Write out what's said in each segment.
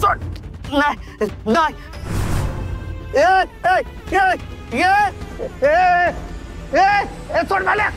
सोड. नाही नाही. सोड मला.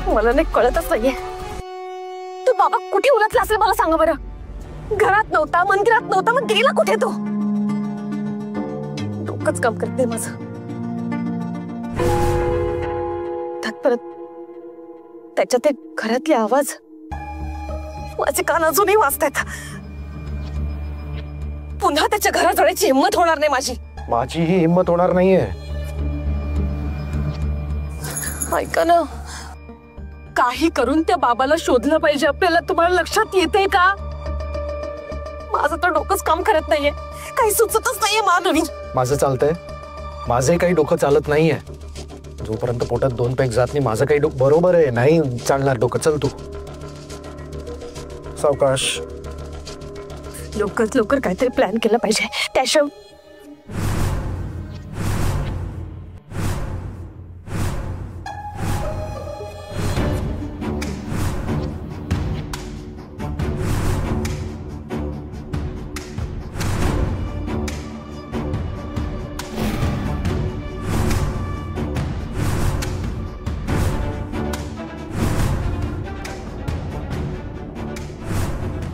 मला नाही कळतच नाहीये तू बाबा कुठे उलटला असेल मला सांगा बरं. घरात नव्हता, मंदिरात नव्हता, मग गेला कुठे तो? डोकंच काम करते माझं. त्यात परत त्याच्या ते घरातले आवाज माझे कान अजूनही वाजतायत. पुन्हा त्याच्या घरात जाण्याची हिंमत होणार नाही माझी. माझी ही हिंमत होणार नाहीये. ऐका ना, काही करून त्या बाबाला शोधलं पाहिजे आपल्याला. तुम्हाला लक्षात येते का? माझं तर डोकंच काम करत नाहीये, काही सुचतच नाहीये मला. माझं चालतंय, माझंही काही डोकं चालत नाहीये. जोपर्यंत पोटात 2 पेग जात नाही माझं काही डोकं बरोबर आहे. नाही चालणार डोकं. चल तू सावकाश. लवकरात लवकर काहीतरी प्लॅन केलं पाहिजे. त्याशिवाय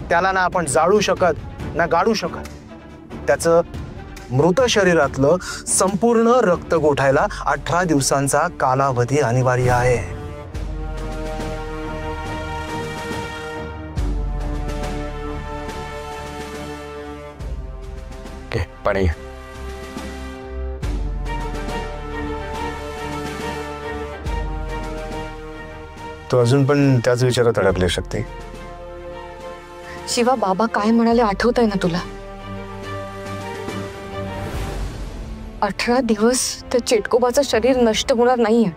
त्याला ना आपण जाळू शकत ना गाडू शकत. त्याचं मृत शरीरातलं संपूर्ण रक्त गोठायला 18 दिवसांचा कालावधी अनिवार्य आहे. पाणी. तू अजून पण त्याच विचारात अडकले शक्ती. शिवा, बाबा काय म्हणाले आठवतंय ना तुला? 18 दिवस त्या चेटकोबाचं शरीर नष्ट होणार नाहीये.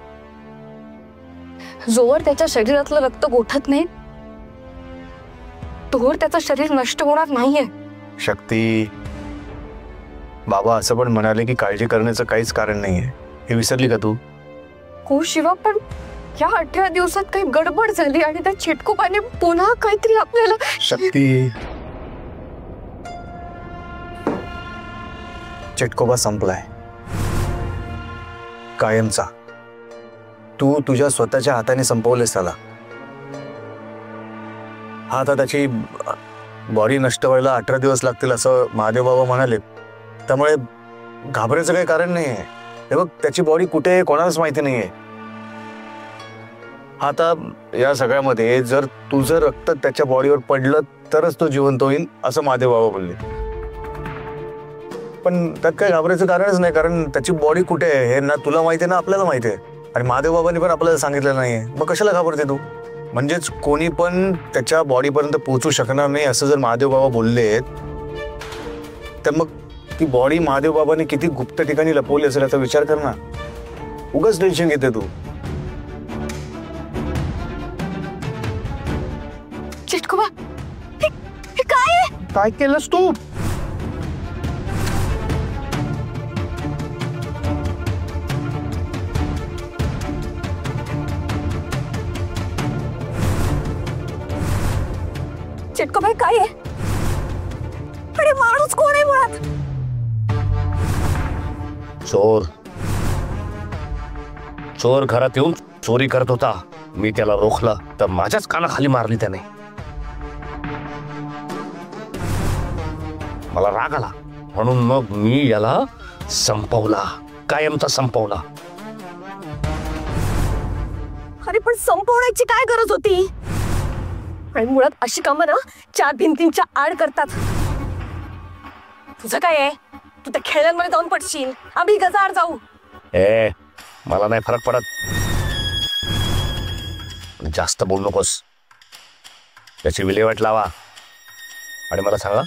जोवर त्याच्या शरीरातलं रक्त गोठत नाही तोवर त्याचं शरीर नष्ट होणार नाहीये. शक्ती, बाबा असं पण म्हणाले की काळजी करण्याचं काहीच कारण नाहीये. हे विसरली का तू? हो शिवा, पण या 18 दिवसात काही गडबड झाली आणि त्या चिटकोबाने पुन्हा काहीतरी आपल्याला. शक्ती, चिटकोबा संपलाय कायमचा. तू तुझ्या स्वतःच्या हाताने संपवलेस त्याला. हा आता त्याची बॉडी नष्ट व्हायला 18 दिवस लागतील असं महादेव बाबा म्हणाले. त्यामुळे घाबरायचं काही कारण नाहीये. हे बघ, त्याची बॉडी कुठे आहे कोणालाच माहिती नाहीये. आता या सगळ्यामध्ये जर तुझं रक्त त्याच्या बॉडीवर पडलं तरच तो जिवंत होईल असं महादेव बाबा बोलले. पण त्यात काही घाबरायचं कारणच नाही, कारण त्याची बॉडी कुठे आहे हे ना तुला माहिती आहे ना आपल्याला माहिती आहे, आणि महादेव बाबांनी पण आपल्याला सांगितलेलं नाहीये. मग कशाला घाबरते तू? म्हणजेच कोणी पण त्याच्या बॉडीपर्यंत पोहोचू शकणार नाही असं जर महादेव बाबा बोलले तर मग ती बॉडी महादेव बाबांनी किती गुप्त ठिकाणी लपवली असेल याचा विचार कर ना. उगाच टेन्शन घेते तू. चिटकोबा, हे काय केलंस तू? चिटकोबा काय आहे? अरे माणूस कोण आहे मुळात? चोर. चोर घरात येऊन चोरी करत होता. मी त्याला रोखला तर माझ्याच कानाखाली मारली त्याने. मला राग आला म्हणून मग मी याला संपवला, कायमचा संपवला. अरे पण संपवण्याची काय गरज होती? आणि मुळात अशी कामं ना 4 भिंतींच्या आड करतात. तुझं काय आहे? तू त्या खेळण्यांमध्ये जाऊन पडशील, आम्ही गजाआड जाऊ. मला नाही फरक पडत. जास्त बोलू नकोस. त्याची विल्हेवाट लावा आणि मला सांगा,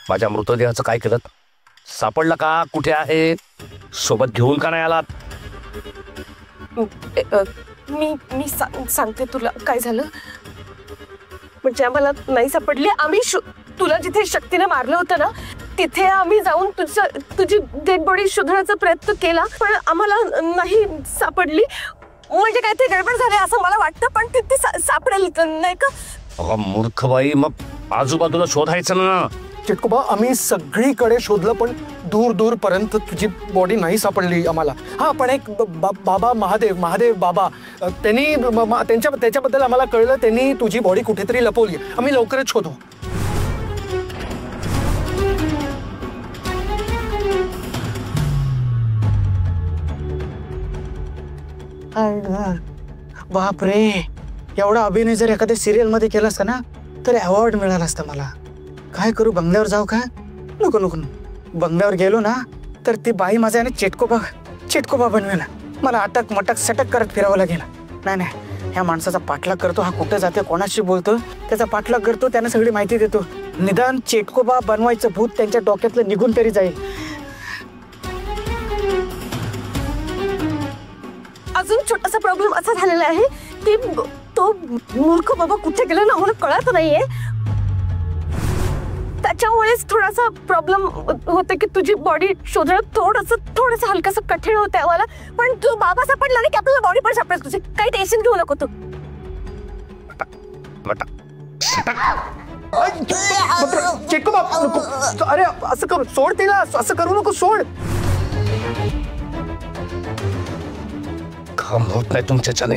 माझ्या मृतदेहाचं काय केलं? सापडलं का? कुठे आहे? सोबत घेऊन का नाही आलात? मी सांगते तुला काय झालं. म्हणजे आम्हाला नाही सापडली. आम्ही तुला जिथे शक्तीने मारलं होतं ना तिथे आम्ही जाऊन तुझी डेड बॉडी शोधण्याचा प्रयत्न केला, पण आम्हाला नाही सापडली. म्हणजे काय ते गडबड झाले असं मला वाटतं, पण तिथे सापडेल नाही का? मूर्ख बाई, मग आजूबाजूला शोधायचं ना. चिटकोबा आम्ही सगळीकडे शोधलं पण दूर दूर पर्यंत तुझी बॉडी नाही सापडली आम्हाला. हा पण एक बाबा महादेव बाबा त्यांनी त्याच्याबद्दल आम्हाला कळलं. त्यांनी तुझी बॉडी कुठेतरी लपवली. आम्ही लवकरच शोधू. बापरे, एवढा अभिनय जर एखाद्या सिरियल मध्ये केला असता ना तर अवॉर्ड मिळाला असता मला. काय करू, बंगल्यावर जाऊ का? नको नको. बंगल्यावर गेलो ना तर ती बाई माझ्या चिटकोबा बनवेल. मला अटक मटक सटक करत फिरावं लागेल. नाही, ह्या माणसाचा पाठलाग करतो. हा कुठे जाते, कोणाशी बोलतो, त्याचा पाठलाग करतो, त्यांना सगळी माहिती देतो. निदान चिटकोबा बनवायचं भूत त्यांच्या डोक्यातलं निघून तरी जाईल. अजून छोटासा प्रॉब्लेम असा झालेला आहे की तो मूर्ख बाबा कुठे गेला ना मला कळत नाहीये. त्याच्यामुळेच थोडासा प्रॉब्लेम होते की तुझी बॉडी शोधणं थोडंसं हलकंसं कठीण होतं आम्हाला. पण तू बाबा सापडला नाही की आपल्याला बॉडी पण सापडेल. तुझे काही टेन्शन घेऊ नको तू. चिटकोबा नको. अरे असं करू, सोड तिला. असं करू नको, सोड. काम होत नाही तुमच्याच्याने.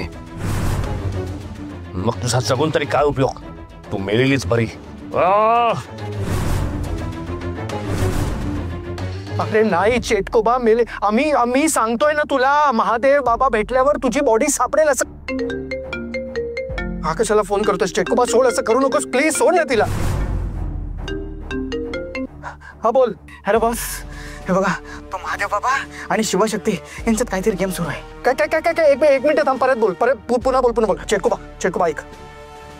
मग तुझा जगून तरी काय उपयोग? तू मेलेलीच बरी. अरे नाही चिटकोबा मेले. आम्ही सांगतोय ना तुला, महादेव बाबा भेटल्यावर तुझी बॉडी सापडेल. असं हा कशाला फोन करतोस चिटकोबा? सोड, असं करू नकोस प्लीज. सोड ना तिला. हा बोल. हॅलो बॉस, हे बघा तो महादेव बाबा आणि शिवशक्ती यांच्यात काहीतरी गेम सुरू आहे. काय एक मिनिट थांब. परत बोल. पुन्हा बोल. चिटकोबा ऐक.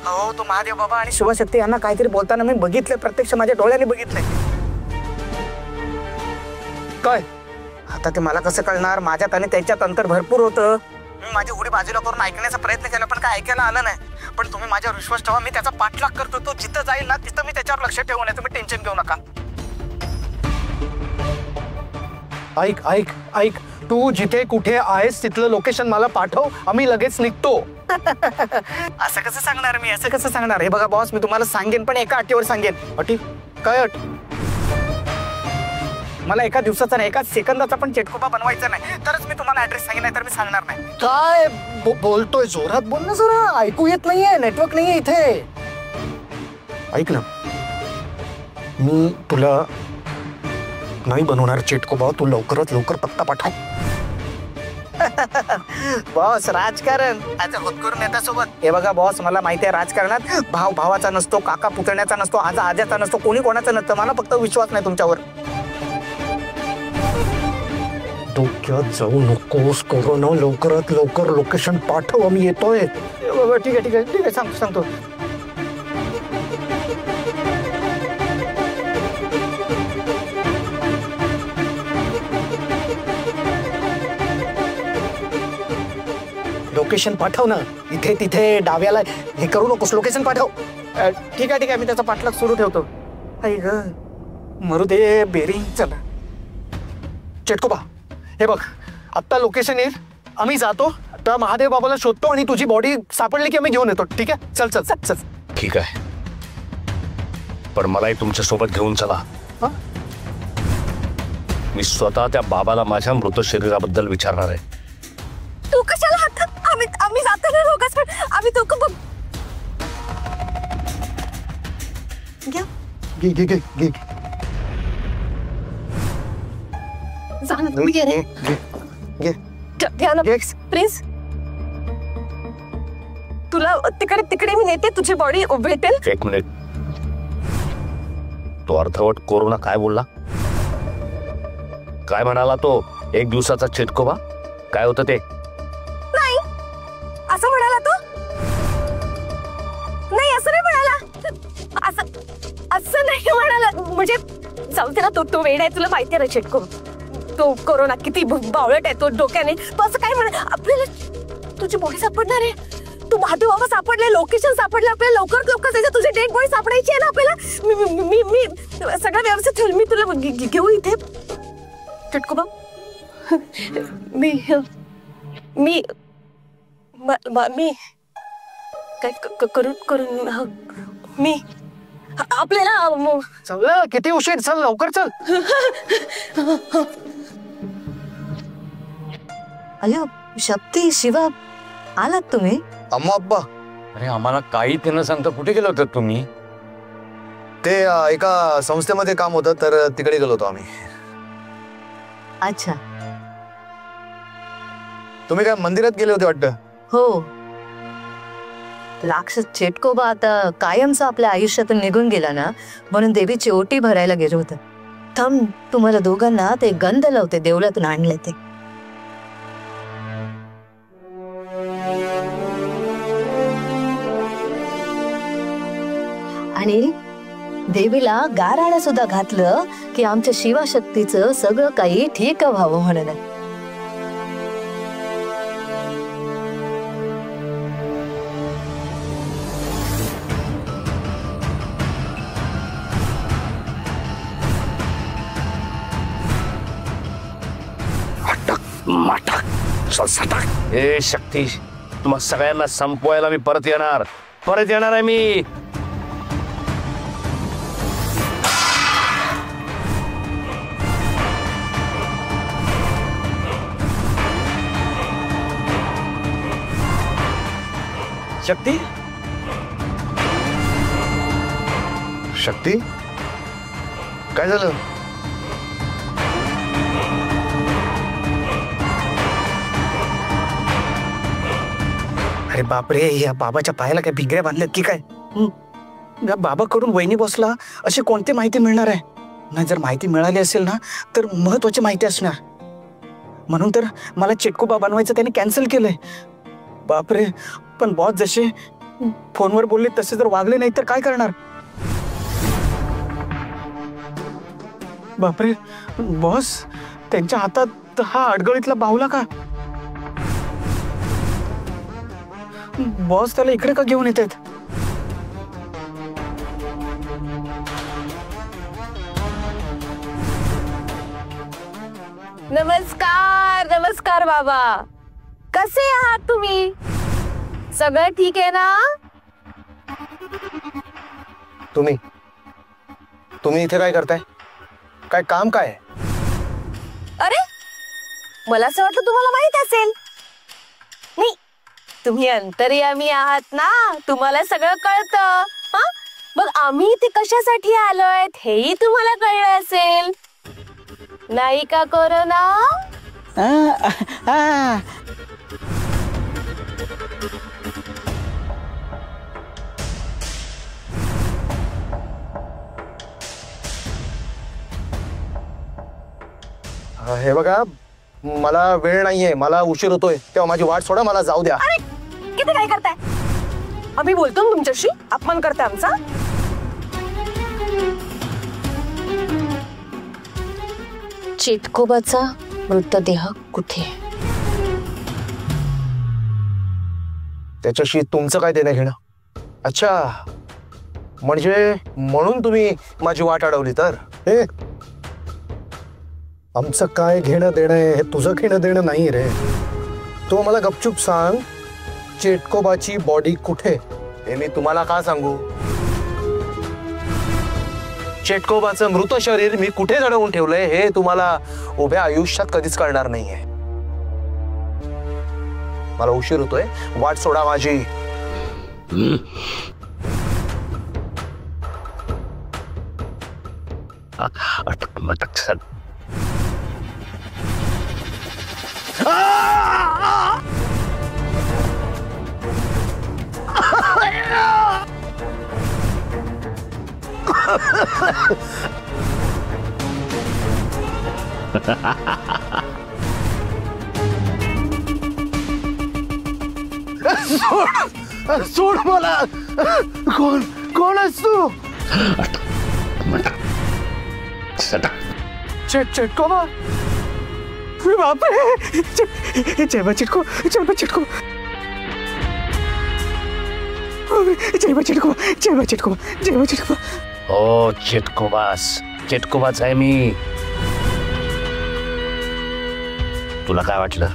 हो, तो महादेव बाबा आणि शिवशक्ती यांना काहीतरी बोलताना मी बघितलंय. प्रत्यक्ष माझ्या डोळ्याने बघितलंय. काय आता ते मला कसं कळणार? माझ्यात आणि त्यांच्यात अंतर भरपूर होतं. मी माझी उडी बाजूला करून ऐकण्याचा प्रयत्न केला पण काय ऐकायला आलं नाही. पण तुम्ही माझ्यावर विश्वास ठेवा, मी त्याचा पाठलाग करतो. तो जिथं जाईल ना तिथं मी त्याच्यावर लक्ष ठेवून आहे. तुम्ही टेन्शन घेऊ नका. ऐक. तू जिथे कुठे आहेस तिथलं लोकेशन मला पाठव. आम्ही लगेच निघतो. असं कसं सांगणार? हे बघा बॉस, मी तुम्हाला सांगेन पण एका अटीवर सांगेन. अटी? काय अट? मला एका दिवसाचा नाही, एका सेकंदाचा पण चिटकोबा बनवायचा नाही. तरच मी तुम्हाला ऍड्रेस सांगेन, नाही तर मी सांगणार नाही. काय बोलतोय? जोरात बोल ना जरा. ऐकू येत नाहीये. नेटवर्क नाहीये इथे. ऐक ना, मी तुला नाही बनवणार चिटकोबा. तू लवकरात लवकर पत्ता पाठव. बॉस, राजकारण आता होतकरू नेत्यासोबत. हे बघा बॉस, मला माहिती आहे राजकारणात भाव भावाचा नसतो, काका पुतण्याचा नसतो, आजा आज्याचा नसतो, कोणी कोणाचा नसतं. मला फक्त विश्वास नाही तुमच्यावर. डोक्यात जाऊ नकोस. कोरोना. लवकरात लवकर लोकेशन पाठव. आम्ही येतोय. ठीक आहे सांगतो. लोकेशन पाठव ना. इथे तिथे डाव्याला हे करू नकोस. लोकेशन पाठव. ठीक आहे मी त्याचा पाठलाग सुरू ठेवतो. मरू दे बेरिंग. चला चिटकोबा, हे बघ आत्ता लोकेशन येईल. आम्ही जातो. आता महादेव बाबाला शोधतो आणि तुझी बॉडी सापडली की आम्ही घेऊन येतो. ठीक आहे? चल. ठीक आहे, पण मलाही तुमच्या सोबत घेऊन चला. मी स्वतः त्या बाबाला माझ्या मृत शरीराबद्दल विचारणार आहे. तू कशाला हात? आम्ही जातो ना रोगास. आम्ही तो घे. प्लीज. तुला तिकडे मी नेते. तुझी बॉडी भेटेल. एक मिनिट. तो अर्धवट कोरोना काय बोलला? काय म्हणाला तो? 1 दिवसाचा चिटकोबा? काय होतं ते? नाही असं म्हणाला तो. नाही असं नाही म्हणाला. असं नाही म्हणाला. म्हणजे जाऊ दे ना. तो वेड आहे. तुला माहिती आहे ना चिटको. तो कोरोना किती बावळट आहे तो डोक्याने. तो असं काय म्हणे आपल्याला तुझी बॉडी सापडणार आहे. तू महादेव बाबा सापडले, लोकेशन सापडलं, आपल्याला लवकर लवकर जायचं. तुझी डेड बॉडी सापडायची आहे ना आपल्याला. मी सगळं व्यवस्थित होईल. मी तुला घेऊ इथे चिटकोबा. मी मी मी काय करून मी आपल्याला चल किती उशीर, चल लवकर चल. अयो शक्ती, शिवा, आलात तुम्ही? अम्मा अब्बा, अरे आम्हाला काही ते न सांगता कुठे गेलो होतात तुम्ही? ते एका संस्थेमध्ये काम होतं तर तिकडे गेलो होतो आम्ही. अच्छा. तुम्ही काय मंदिरात गेले होते वाटतं? हो. राक्षस चेटकोबा आता कायमचा आपल्या आयुष्यातून निघून गेला ना, म्हणून देवीची ओटी भरायला गेलो होतं. थांब, तुम्हाला दोघांना ते गंध लावते, देवळातून आणले ते. आणि देवीला गाराणं सुद्धा घातलं की आमच्या शिवशक्तीचं सगळं काही ठीक व्हावं म्हणून. ए शक्ती, तुम्हा सगळ्यांना संपवायला मी परत येणार आहे मी. शक्ती, शक्ती, काय झालं? अरे बापरे, या बाबाच्या पायाला काय भिगऱ्या बांधल्यात की काय? या बाबाकडून वहिनी बसला अशी कोणती माहिती मिळणार आहे? नाही, जर माहिती मिळाली असेल ना तर महत्वाची माहिती असणार. म्हणून तर मला चिटकोबा बनवायचं त्याने कॅन्सल केलंय. बापरे, पण बॉस जसे फोनवर बोलले तसे जर वागले नाही तर काय करणार? बापरे, बॉस त्यांच्या हातात हा अडगळीतला बाहुला का? बॉस त्याला इकडे का घेऊन येत आहेत? नमस्कार नमस्कार बाबा, कसे आहात तुम्ही? सगळं ठीक आहे ना? तुम्ही इथे काय करताय? काय काम काय? अरे मला असं वाटलं तुम्हाला माहित असेल. नाही, तुम्ही अंतर्यामी आहात ना, तुम्हाला सगळं कळतं. मग आम्ही इथे कशासाठी आलोय हेही तुम्हाला कळलं असेल, नाही का कोरोना? हे बघा, मला वेळ नाहीये, मला उशीर होतोय, तेव्हा माझी वाट सोडा, मला जाऊ द्या. अरे किती काय करताय? आम्ही बोलतो ना तुमच्याशी, अपमान करताय आमचा. चिटकोबाचा मृतदेह कुठे? त्याच्याशी तुमचं काय देणं घेणं? अच्छा, म्हणजे म्हणून तुम्ही माझी वाट अडवली तर? हे आमचं काय घेणं देणं आहे, हे तुझं घेणं देणं नाही रे. तो मला गपचूप सांग, चेटकोबाची बॉडी कुठे? हे मी तुम्हाला का सांगू? चेटकोबाचं मृत शरीर मी कुठे जडवून ठेवलंय हे तुम्हाला उभ्या आयुष्यात कधीच कळणार नाहीये. मला उशीर होतोय, वाट सोडा माझी. सोड मला. कोण आहेस तू? चेटकोबा, बापरे जयबा चिटको जयबा चिटको जयबा चिटको जयबा चिटको जयबा चिटको हो चिटकोबाच आहे मी. तुला काय वाटलं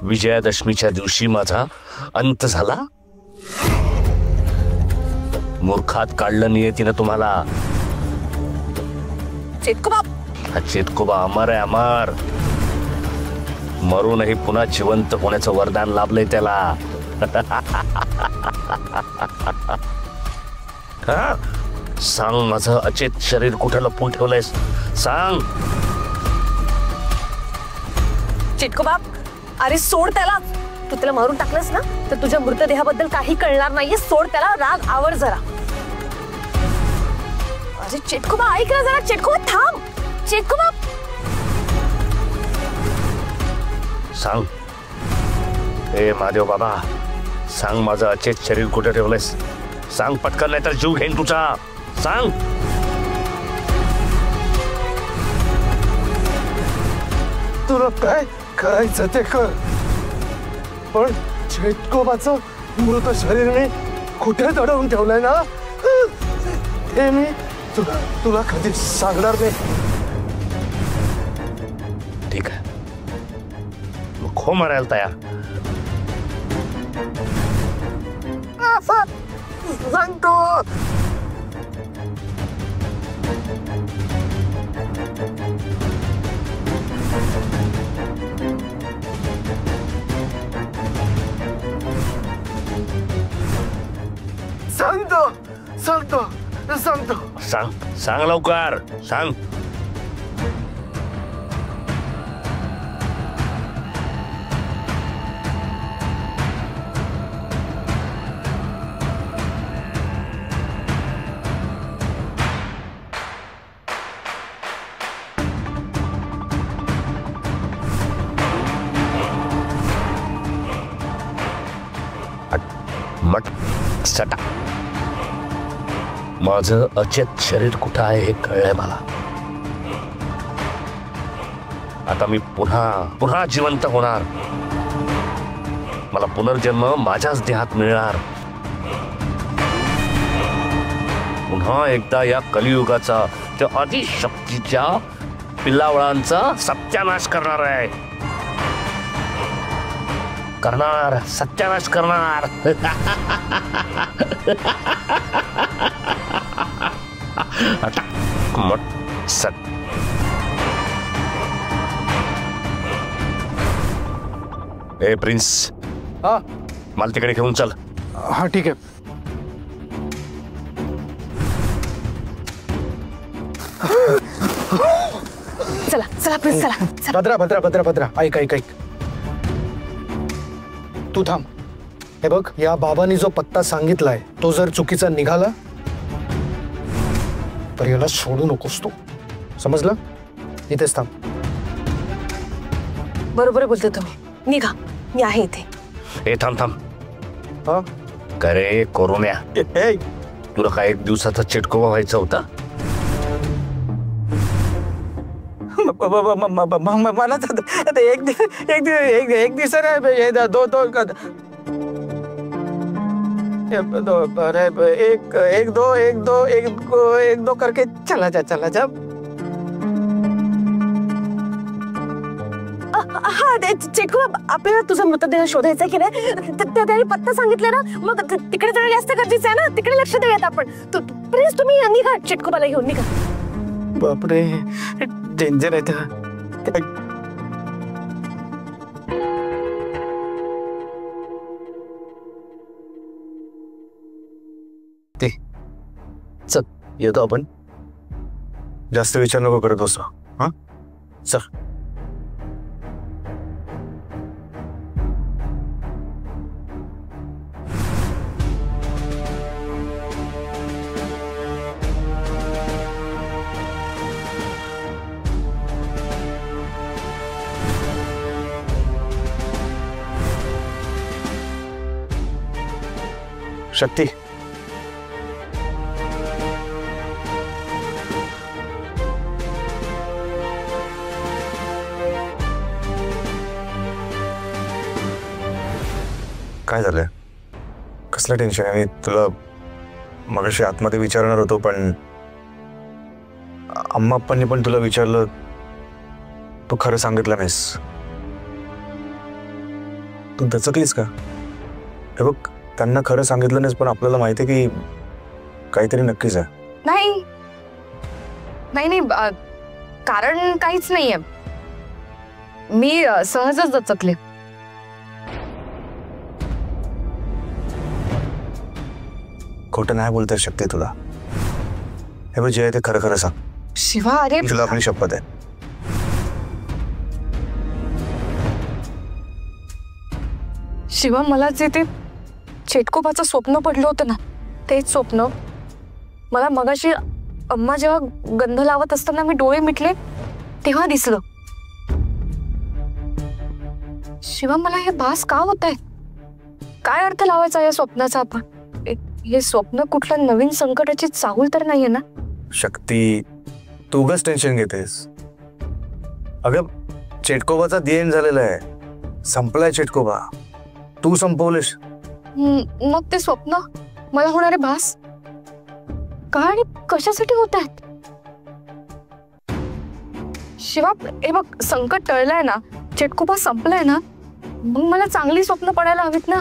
विजयादशमीच्या दिवशी माझा अंत झाला? मूर्खात काढलं नियतीनं तुम्हाला. चिटकोबा हा चिटकोबा अमर आहे अमर. मरूनही पुन्हा जिवंत होण्याचं वरदान लाभलंय त्याला. हा? सांग माझं अचेत शरीर कुठे लपवून ठेवलंयस? सांग. चिटकोबा अरे सोड त्याला. तू त्याला मारून टाकलंस ना तर तुझ्या मृतदेहाबद्दल काही कळणार नाहीये. सोड त्याला. राग आवर जरा. अरे चिटकोबा ऐक ना जरा. चिटकोबा थांब. चिटकोबा सांग. ए महादेव बाबा सांग माझं अचेत शरीर कुठे ठेवलंयस? सांग पटकन नाही तर जीव घेईन तुझा. सांग. तुला काय करायचं ते कर, पण चिटकोबाचं मृत शरीरने कुठे दडवून ठेवलंय ना हे मी तुला कधी सांगणार नाही. ठीक आहे मग खो मारायला तयार. सांगतो सांगतो सांगतो सांगतो. सांग सांग लवकर सांग. मट सटा. माझं अचेत शरीर कुठं आहे हे कळलंय मला. आता मी पुन्हा जिवंत होणार. मला पुनर्जन्म माझ्याच देहात मिळणार. पुन्हा एकदा या कलियुगाचा त्या आदिशक्तीच्या पिल्लावळांचा सत्यानाश करणार आहे. करणार सत्यानाश करणार. ए प्रिन्स हा मला तिकडे घेऊन चल. हा ठीक आहे. चला चला प्लीज चला. भद्रा भद्रा भद्रा भद्रा ऐक ऐक ऐक. तू थांब. हे बघ या बाबांनी जो पत्ता सांगितलाय तो जर चुकीचा निघाला तर याला सोडू नकोस तू. समजलं? इथेच थांब. बरोबर बोलतो तुम्ही. निघा मी आहे इथे. ए थांब. हा करे कोरोन्या ए तुला काय एक दिवसाचा चिटकोबा व्हायचा होता? मला तर एक दिवसाने एक दो करके चला जा. हा चिटकोबा आपल्याला तुझा मृतदेह शोधायचा की नाही? त्याने पत्ता सांगितलं ना मग तिकडे जाणं जास्त गरजेचं आहे ना. तिकडे लक्ष देऊयात आपण. प्लीज तुम्ही निघा. चिटकोबाला घेऊन निघा. बापरे डेंजर आहे ते. चल येतो आपण. जास्त विचार नको करत बसू. हा चल. शक्ती काय झालंय? कसलं टेन्शन आहे? मी तुला मगाशी आतमध्ये विचारणार होतो, पण अम्मा पप्पांनी पण तुला विचारलं, तू खरं सांगितलं नाहीस. तू दचकलीस का? हे बघ, त्यांना खरं सांगितलं नाहीस, पण आपल्याला माहिती आहे की काहीतरी नक्कीच आहे. नाही नाही नाही, कारण काहीच नाहीये. मी सहजच दचकले. खोटं नाही बोलते शक्ती तुला. हे बघ, जे आहे ते खरं खरं सांग. शिवा, अरे तुला आपली शपथ आहे. शिवा, मला जे ते चेटकोबाचं स्वप्न पडलं होतं ना, तेच स्वप्न मला मगाशी अम्मा जेव्हा गंध लावत असताना मी डोळे मिटले तेव्हा दिसलं. शिवा, मला हे भास का होत आहे? काय अर्थ लावायचा या स्वप्नाचा आपण? हे स्वप्न कुठल्या नवीन संकटाची चाहूल तर नाहीये ना? शक्ती, तू उगाच टेन्शन घेतेस. अगं, चेटकोबाचा देण झालेला आहे. संपलाय चेटकोबा. तू संपवलेस. मग ते स्वप्न, मला होणारे भास का आणि कशासाठी होत आहेत? शिवा, हे बघ, संकट टळलंय ना, चेटकोबा संपलाय ना, मग मला चांगली स्वप्न पडायला हवीत ना.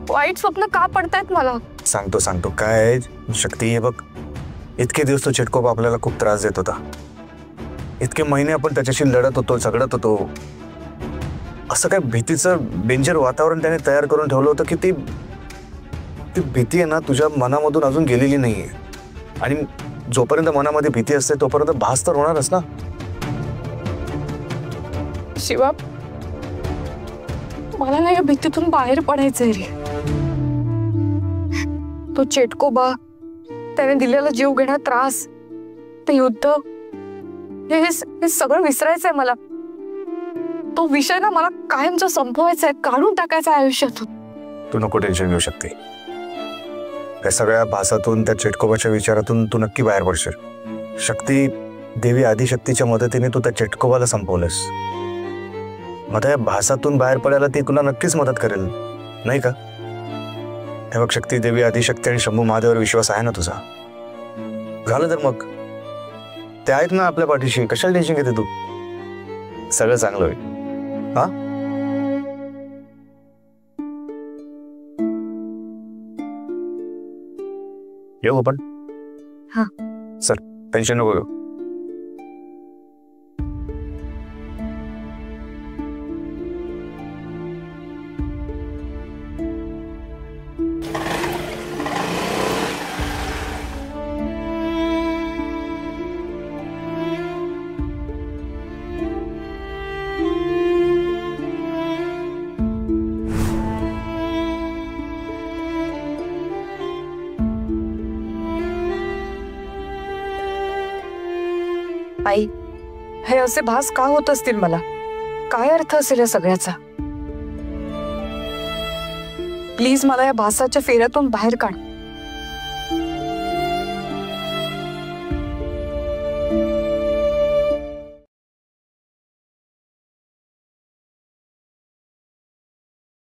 वाईट स्वप्न का पडतायत मला? सांगतो काय आहे शक्ती. हे बघ, इतके दिवस तो चेटकोबा आपल्याला खूप त्रास देत होता. इतके महिने आपण त्याच्याशी लढत होतो, झगडत होतो. असं काय भीतीचं डेंजर वातावरण त्याने तयार करून ठेवलं होतं की ती भीती आहे ना, तुझ्या मनामधून अजून गेलेली नाहीये. आणि जोपर्यंत मनामध्ये भीती असते तोपर्यंत भास तर होणारच ना. शिवा, मला ना या भीतीतून बाहेर पडायचंय रे. तो चेटकोबा, त्याने दिलेला जीव घेणा त्रास, ते युद्ध, हे सगळं विसरायचंय मला. तो विषय ना मला कायमचा संपवायचा आहे, काढून टाकायचा आयुष्यातून. तू नको टेन्शन घेऊ शकते. त्या सगळ्या भासातून, त्या चेटकोबाच्या विचारातून तू नक्की बाहेर पडशील. शक्ती, देवी आदिशक्तीच्या मदतीने तू त्या चेटकोबाला संपवलंस. मग त्या भासातून बाहेर पडायला ती तुला नक्कीच मदत करेल, नाही का? हे बघ शक्ती, देवी आदिशक्ती आणि शंभू महादेवावर विश्वास आहे ना तुझा? झालं तर मग ते आहेत ना आपल्या पाठीशी. कशाला टेन्शन घेते तू? सगळं चांगलं होईल. हा, येऊ आपण. हा, सर, टेन्शन नको घेऊ. आई, हे असे भास का होत असतील मला? काय अर्थ असेल या सगळ्याचा? प्लीज मला या भासाच्या फेऱ्यातून बाहेर काढ.